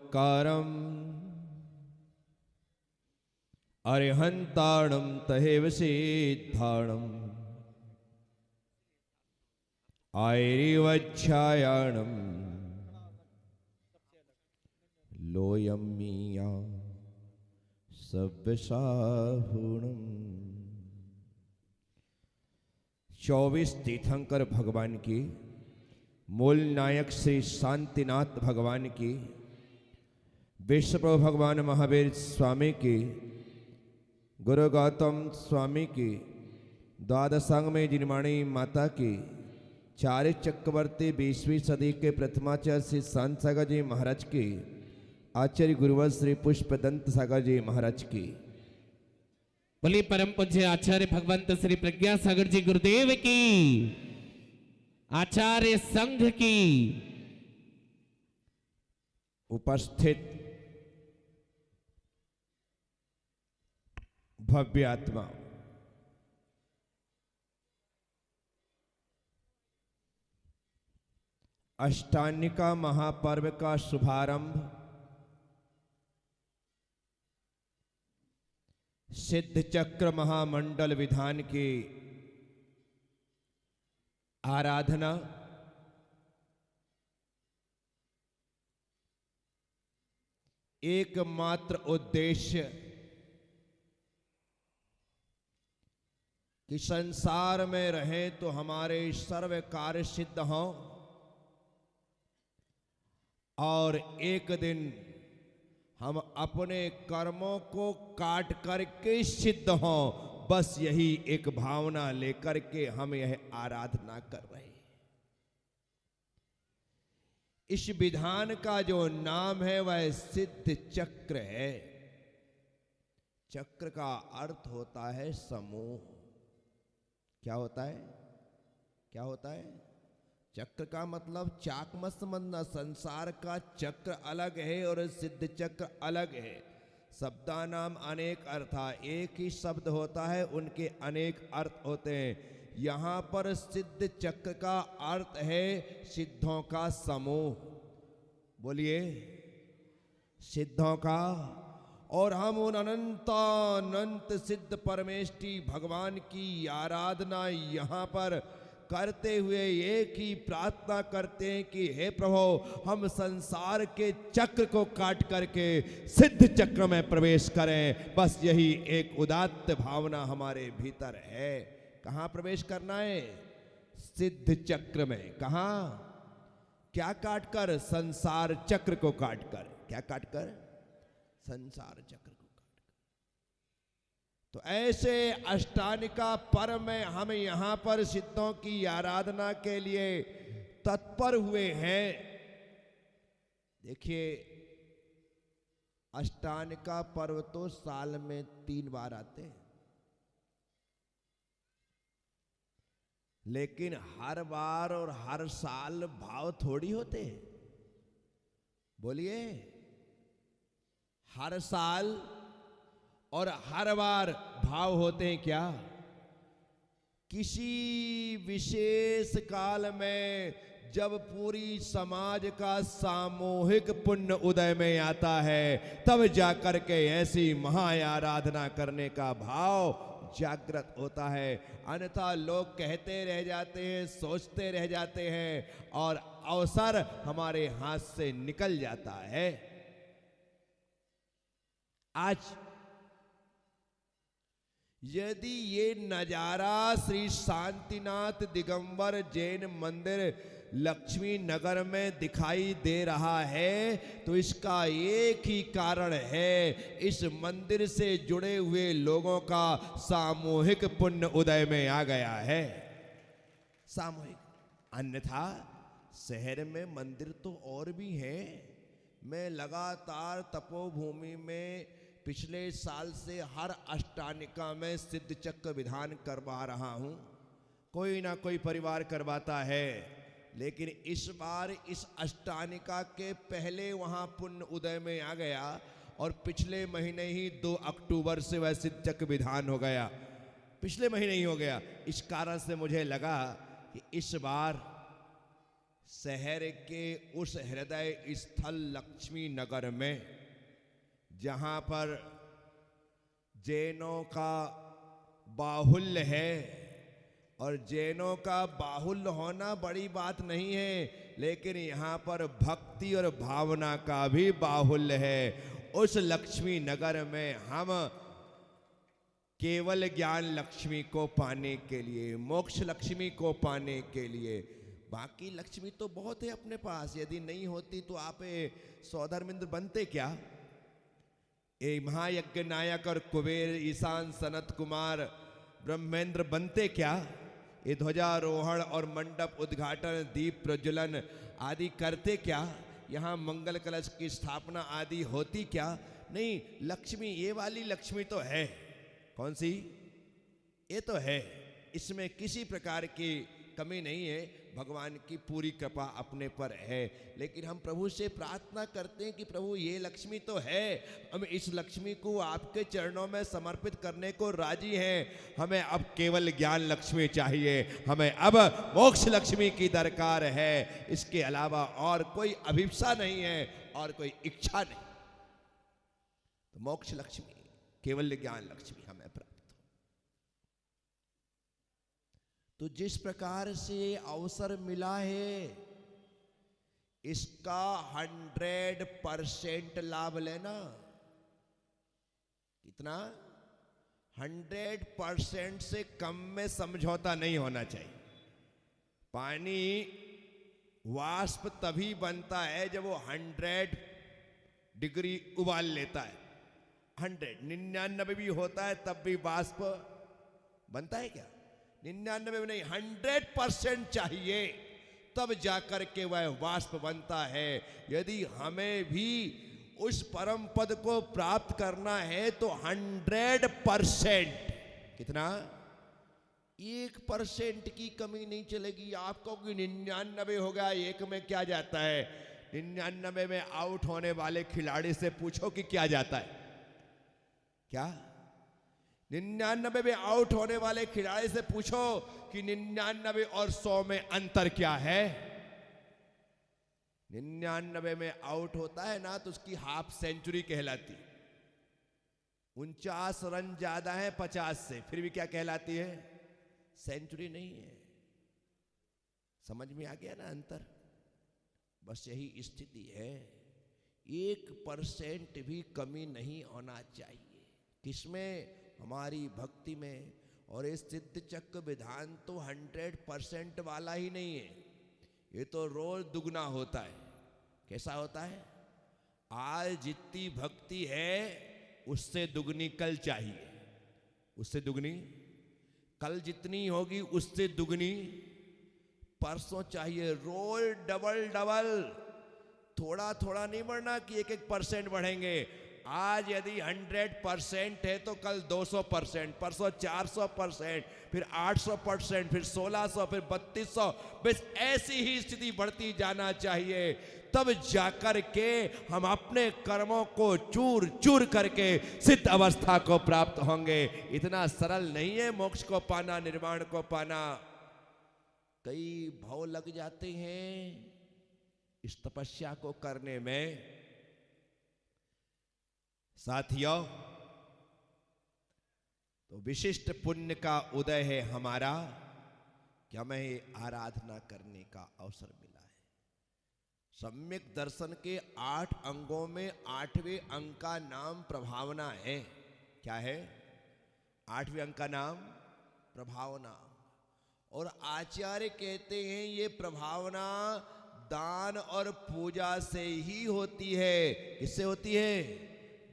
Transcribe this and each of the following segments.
उपकारम अरिहंताणम तहेव सिद्धाणम आयरिवच्छायाणम लोयमीया सव्यसाहुणम। 24 तीर्थंकर भगवान की, मूल नायक श्री शांतिनाथ भगवान की, विश्वप्रभु भगवान महावीर स्वामी की, गुरु गौतम स्वामी की, द्वादशांग में जिनवाणी माता की, चार्य चक्रवर्ती 20वीं सदी के प्रथमाचार्य श्री शांत सागर जी महाराज की, आचार्य गुरुवर श्री पुष्पदंत सागर जी महाराज की, बोली परम पूज्य आचार्य भगवंत श्री प्रज्ञा सागर जी गुरुदेव की, आचार्य संघ की, उपस्थित भव्य आत्मा, अष्टानिका महापर्व का शुभारंभ सिद्ध चक्र महामंडल विधान की आराधना एकमात्र उद्देश्य कि संसार में रहें तो हमारे सर्व कार्य सिद्ध हों और एक दिन हम अपने कर्मों को काट करके सिद्ध हों। बस यही एक भावना लेकर के हम यह आराधना कर रहे हैं। इस विधान का जो नाम है वह सिद्ध चक्र है। चक्र का अर्थ होता है समूह। क्या होता है? क्या होता है? चक्र का मतलब चाक मत समझना। संसार का चक्र अलग है और सिद्ध चक्र अलग है। शब्दानाम अनेक अर्थ, एक ही शब्द होता है, उनके अनेक अर्थ होते हैं। यहाँ पर सिद्ध चक्र का अर्थ है सिद्धों का समूह। बोलिए, सिद्धों का। और हम उन अनंतानंत सिद्ध परमेष्टि भगवान की आराधना यहाँ पर करते हुए एक ही प्रार्थना करते हैं कि हे प्रभु, हम संसार के चक्र को काट करके सिद्ध चक्र में प्रवेश करें। बस यही एक उदात्त भावना हमारे भीतर है। कहाँ प्रवेश करना है? सिद्ध चक्र में। कहाँ? क्या काट कर? संसार चक्र को काट कर। क्या काट कर? संसार चक्र को। तो ऐसे अष्टानिका पर्व में हम यहाँ पर सिद्धों की आराधना के लिए तत्पर हुए हैं। देखिए, अष्टानिका पर्व तो साल में 3 बार आते हैं, लेकिन हर बार और हर साल भाव थोड़ी होते हैं। बोलिए, हर साल और हर बार भाव होते हैं क्या? किसी विशेष काल में जब पूरी समाज का सामूहिक पुण्य उदय में आता है, तब जाकर के ऐसी महा आराधना करने का भाव जागृत होता है। अन्यथा लोग कहते रह जाते हैं, सोचते रह जाते हैं और अवसर हमारे हाथ से निकल जाता है। आज यदि ये नजारा श्री शांतिनाथ दिगंबर जैन मंदिर लक्ष्मी नगर में दिखाई दे रहा है, तो इसका एक ही कारण है, इस मंदिर से जुड़े हुए लोगों का सामूहिक पुण्य उदय में आ गया है। सामूहिक। अन्यथा शहर में मंदिर तो और भी हैं। मैं लगातार तपोभूमि में पिछले साल से हर अष्टानिका में सिद्ध चक्र विधान करवा रहा हूं। कोई ना कोई परिवार करवाता है, लेकिन इस बार इस अष्टानिका के पहले वहां पुण्य उदय में आ गया और पिछले महीने ही 2 अक्टूबर से वह सिद्ध चक्र विधान हो गया। पिछले महीने ही हो गया। इस कारण से मुझे लगा कि इस बार शहर के उस हृदय स्थल लक्ष्मी नगर में जहां पर जैनों का बाहुल्य है, और जैनों का बाहुल्य होना बड़ी बात नहीं है, लेकिन यहाँ पर भक्ति और भावना का भी बाहुल्य है। उस लक्ष्मी नगर में हम केवल ज्ञान लक्ष्मी को पाने के लिए, मोक्ष लक्ष्मी को पाने के लिए, बाकी लक्ष्मी तो बहुत है अपने पास, यदि नहीं होती तो आप सौधर्मिंद्र बनते क्या? ये महायज्ञ नायक और कुबेर, ईशान, सनत कुमार, ब्रह्मेंद्र बनते क्या? ये ध्वजारोहण और मंडप उद्घाटन, दीप प्रज्वलन आदि करते क्या? यहाँ मंगल कलश की स्थापना आदि होती क्या? नहीं, लक्ष्मी, ये वाली लक्ष्मी तो है। कौन सी? ये तो है, इसमें किसी प्रकार की कमी नहीं है, भगवान की पूरी कृपा अपने पर है। लेकिन हम प्रभु से प्रार्थना करते हैं कि प्रभु ये लक्ष्मी तो है, हम इस लक्ष्मी को आपके चरणों में समर्पित करने को राजी हैं। हमें अब केवल ज्ञान लक्ष्मी चाहिए, हमें अब मोक्ष लक्ष्मी की दरकार है। इसके अलावा और कोई अभिप्सा नहीं है और कोई इच्छा नहीं। तो मोक्ष लक्ष्मी, केवल ज्ञान लक्ष्मी हमें प्राप्त। तो जिस प्रकार से अवसर मिला है, इसका 100% लाभ लेना। कितना? 100% से कम में समझौता नहीं होना चाहिए। पानी वाष्प तभी बनता है जब वो 100 डिग्री उबाल लेता है। 99 भी होता है तब भी वाष्प बनता है क्या? 99 में नहीं, 100% चाहिए, तब जाकर के वह वाष्प बनता है। यदि हमें भी उस परम पद को प्राप्त करना है तो 100%, कितना? 1% की कमी नहीं चलेगी। आपको कि 99 होगा, एक में क्या जाता है? 99 में आउट होने वाले खिलाड़ी से पूछो कि क्या जाता है? क्या? 99 में आउट होने वाले खिलाड़ी से पूछो कि 99 और 100 में अंतर क्या है? 99 में आउट होता है ना तो उसकी हाफ सेंचुरी कहलाती। 49 रन ज्यादा है 50 से, फिर भी क्या कहलाती है? सेंचुरी नहीं है। समझ में आ गया ना अंतर? बस यही स्थिति है। 1% भी कमी नहीं होना चाहिए। किसमें? हमारी भक्ति में। और इस सिद्ध चक्र विधान तो 100% वाला ही नहीं है, ये तो रोज दुगना होता है। कैसा होता है? आज जितनी भक्ति है उससे दुगनी कल चाहिए, उससे दुगनी कल जितनी होगी उससे दुगनी परसों चाहिए। रोज डबल डबल, थोड़ा थोड़ा नहीं बढ़ना कि 1% बढ़ेंगे। आज यदि 100% है तो कल 200%, परसों 400%, फिर 800%, फिर 1600, फिर 3200, बस ऐसी ही स्थिति बढ़ती जाना चाहिए। तब जाकर के हम अपने कर्मों को चूर चूर करके सिद्ध अवस्था को प्राप्त होंगे। इतना सरल नहीं है मोक्ष को पाना, निर्वाण को पाना। कई भाव लग जाते हैं इस तपस्या को करने में। साथियों, तो विशिष्ट पुण्य का उदय है हमारा कि हमें आराधना करने का अवसर मिला है। सम्यक दर्शन के 8 अंगों में 8वें अंग का नाम प्रभावना है। क्या है? 8वें अंग का नाम प्रभावना। और आचार्य कहते हैं ये प्रभावना दान और पूजा से ही होती है। किससे होती है?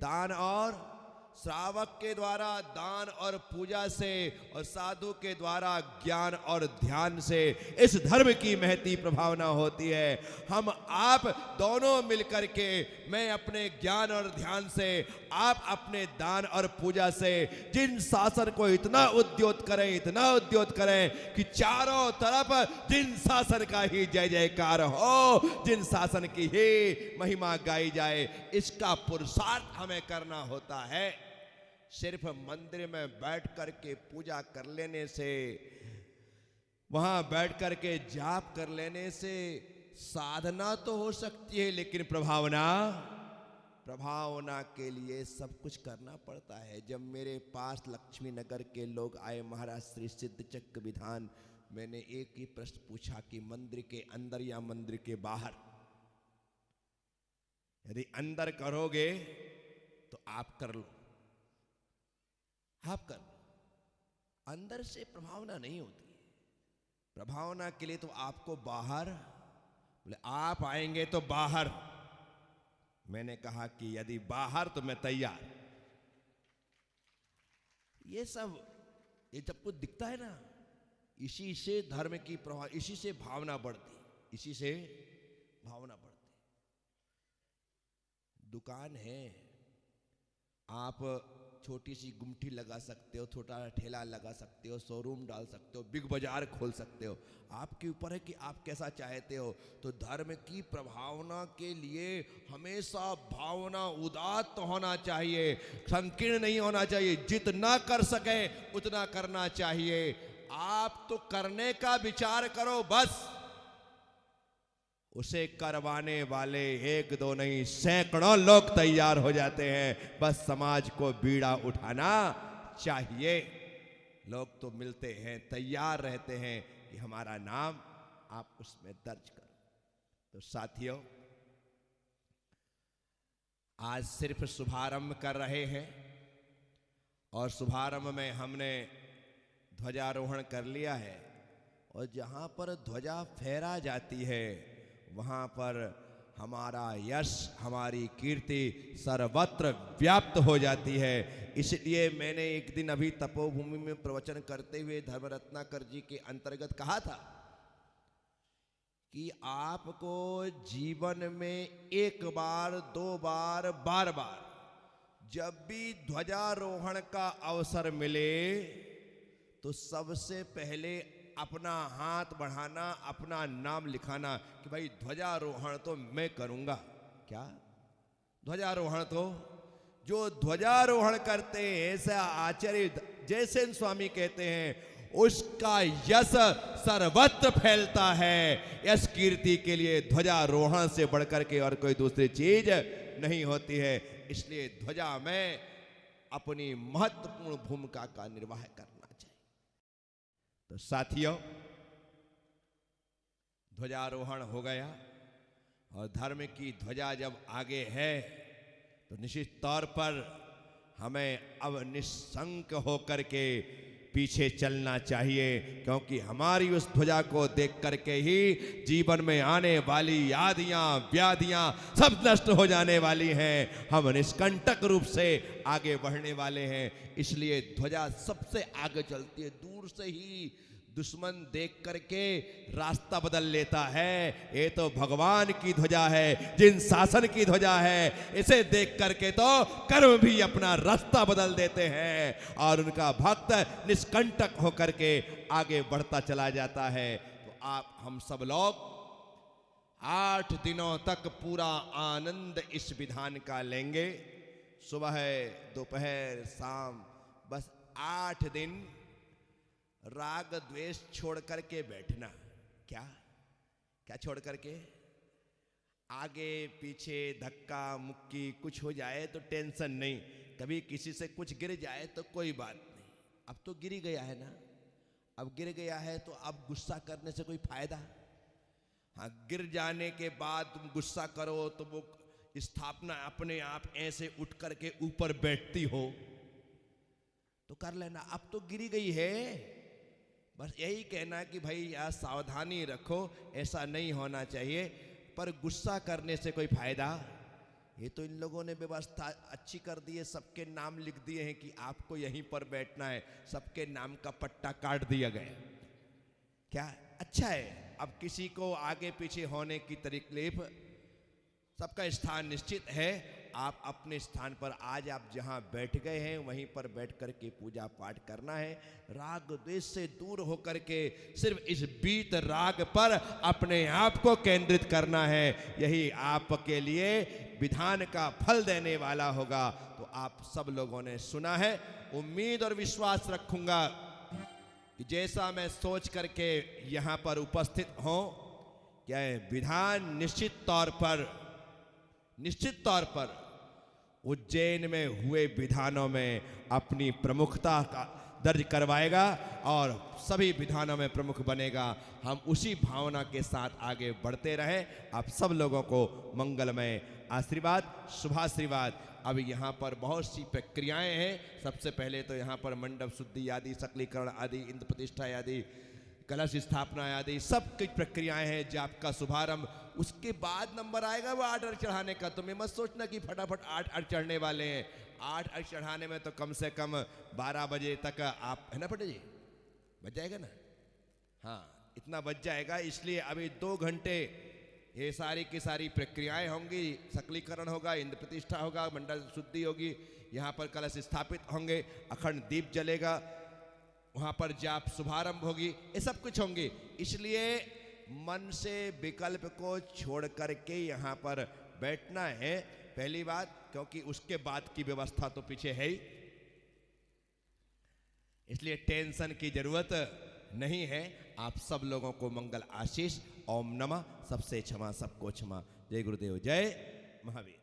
दान और श्रावक के द्वारा दान और पूजा से, और साधु के द्वारा ज्ञान और ध्यान से इस धर्म की महती प्रभावना होती है। हम आप दोनों मिलकर के, मैं अपने ज्ञान और ध्यान से, आप अपने दान और पूजा से जिन शासन को इतना उद्योत करें, इतना उद्योत करें कि चारों तरफ जिन शासन का ही जय जयकार हो, जिन शासन की ही महिमा गाई जाए, इसका पुरुषार्थ हमें करना होता है। सिर्फ मंदिर में बैठ करके पूजा कर लेने से, वहां बैठ करके जाप कर लेने से साधना तो हो सकती है, लेकिन प्रभावना के लिए सब कुछ करना पड़ता है। जब मेरे पास लक्ष्मी नगर के लोग आए, महाराज श्री सिद्ध चक्र विधान, मैंने एक ही प्रश्न पूछा कि मंदिर के अंदर या मंदिर के बाहर? यदि अंदर करोगे तो आप कर लो, आप कर लो। अंदर से प्रभावना नहीं होती है। प्रभावना के लिए तो आपको बाहर, बोले आप आएंगे तो बाहर। मैंने कहा कि यदि बाहर तो मैं तैयार। ये सब, ये जब कुछ दिखता है ना, इसी से धर्म की प्रभाव, इसी से भावना बढ़ती, इसी से भावना बढ़ती। दुकान है, आप छोटी सी गुमटी लगा सकते हो, छोटा ठेला लगा सकते हो, शोरूम डाल सकते हो, बिग बाजार खोल सकते हो। आपके ऊपर है कि आप कैसा चाहते हो। तो धर्म की प्रभावना के लिए हमेशा भावना उदात्त होना चाहिए, संकीर्ण नहीं होना चाहिए। जितना कर सके उतना करना चाहिए। आप तो करने का विचार करो बस, उसे करवाने वाले एक दो नहीं सैकड़ों लोग तैयार हो जाते हैं। बस समाज को बीड़ा उठाना चाहिए। लोग तो मिलते हैं, तैयार रहते हैं कि हमारा नाम आप उसमें दर्ज करो। तो साथियों, आज सिर्फ शुभारंभ कर रहे हैं और शुभारंभ में हमने ध्वजारोहण कर लिया है। और जहां पर ध्वजा फहरा जाती है वहां पर हमारा यश, हमारी कीर्ति सर्वत्र व्याप्त हो जाती है। इसलिए मैंने एक दिन अभी तपोभूमि में प्रवचन करते हुए धर्म रत्नाकर जी के अंतर्गत कहा था कि आपको जीवन में एक बार, दो बार, बार बार जब भी ध्वजारोहण का अवसर मिले तो सबसे पहले अपना हाथ बढ़ाना, अपना नाम लिखाना कि भाई ध्वजारोहण तो मैं करूंगा। क्या ध्वजारोहण? तो जो ध्वजारोहण करते हैं, ऐसा आचार्य जयसेन स्वामी कहते हैं, उसका यश सर्वत्र फैलता है। यश कीर्ति के लिए ध्वजारोहण से बढ़कर के और कोई दूसरी चीज नहीं होती है। इसलिए ध्वजा में अपनी महत्वपूर्ण भूमिका का निर्वाह करना। तो साथियों, ध्वजारोहण हो गया और धर्म की ध्वजा जब आगे है तो निश्चित तौर पर हमें अब निस्संक होकर के पीछे चलना चाहिए, क्योंकि हमारी उस ध्वजा को देख करके ही जीवन में आने वाली यादियां, व्याधियां सब नष्ट हो जाने वाली हैं। हम निष्कंटक रूप से आगे बढ़ने वाले हैं। इसलिए ध्वजा सबसे आगे चलती है। दूर से ही दुश्मन देख करके रास्ता बदल लेता है। ये तो भगवान की ध्वजा है, जिन शासन की ध्वजा है, इसे देख करके तो कर्म भी अपना रास्ता बदल देते हैं और उनका भक्त निष्कंटक होकर के आगे बढ़ता चला जाता है। तो आप हम सब लोग 8 दिनों तक पूरा आनंद इस विधान का लेंगे। सुबह, दोपहर, शाम, बस 8 दिन राग द्वेष छोड़ करके बैठना। क्या क्या छोड़ करके? आगे पीछे धक्का मुक्की कुछ हो जाए तो टेंशन नहीं, कभी किसी से कुछ गिर जाए तो कोई बात नहीं। अब तो गिर गया है ना, अब गिर गया है तो अब गुस्सा करने से कोई फायदा? हाँ, गिर जाने के बाद तुम गुस्सा करो तो वो स्थापना अपने आप ऐसे उठ करके ऊपर बैठती हो तो कर लेना। अब तो गिरी गई है, बस यही कहना कि भाई यार सावधानी रखो, ऐसा नहीं होना चाहिए। पर गुस्सा करने से कोई फायदा? ये तो इन लोगों ने व्यवस्था अच्छी कर दी है, सबके नाम लिख दिए हैं कि आपको यहीं पर बैठना है, सबके नाम का पट्टा काट दिया गया। क्या अच्छा है। अब किसी को आगे पीछे होने की तकलीफ, सबका स्थान निश्चित है। आप अपने स्थान पर आज आप जहां बैठ गए हैं वहीं पर बैठ करके पूजा पाठ करना है। राग द्वेष से दूर होकर के सिर्फ इस बीत राग पर अपने आप को केंद्रित करना है। यही आपके लिए विधान का फल देने वाला होगा। तो आप सब लोगों ने सुना है, उम्मीद और विश्वास रखूंगा कि जैसा मैं सोच करके यहाँ पर उपस्थित हूँ, क्या है, विधान निश्चित तौर पर उज्जैन में हुए विधानों में अपनी प्रमुखता का दर्ज करवाएगा और सभी विधानों में प्रमुख बनेगा। हम उसी भावना के साथ आगे बढ़ते रहे। आप सब लोगों को मंगलमय आशीर्वाद, शुभाशीर्वाद। अब यहाँ पर बहुत सी प्रक्रियाएं हैं। सबसे पहले तो यहाँ पर मंडप शुद्धि आदि, सकलीकरण आदि, इंद्र प्रतिष्ठा आदि, कलश स्थापना आदि सब कुछ प्रक्रियाएं हैं। जाप का शुभारंभ, उसके बाद नंबर आएगा वो 8 अर्घ चढ़ाने का। तुम्हें मत सोचना कि फटाफट 8 अर्घ चढ़ने वाले हैं। 8 अर्घ चढ़ाने में तो कम से कम 12 बजे तक आप, है ना पटेल जी, बच जाएगा ना? हाँ, इतना बच जाएगा। इसलिए अभी 2 घंटे ये सारी की सारी प्रक्रियाएं होंगी। सकलीकरण होगा, इंद्र प्रतिष्ठा होगा, मंडल शुद्धि होगी, यहाँ पर कलश स्थापित होंगे, अखंड दीप जलेगा, वहाँ पर जाप शुभारंभ होगी, ये सब कुछ होंगे। इसलिए मन से विकल्प को छोड़ करके यहाँ पर बैठना है, पहली बात, क्योंकि उसके बाद की व्यवस्था तो पीछे है ही। इसलिए टेंशन की जरूरत नहीं है। आप सब लोगों को मंगल आशीष। ओम नमः। सबसे क्षमा, सबको क्षमा। जय गुरुदेव, जय महावीर।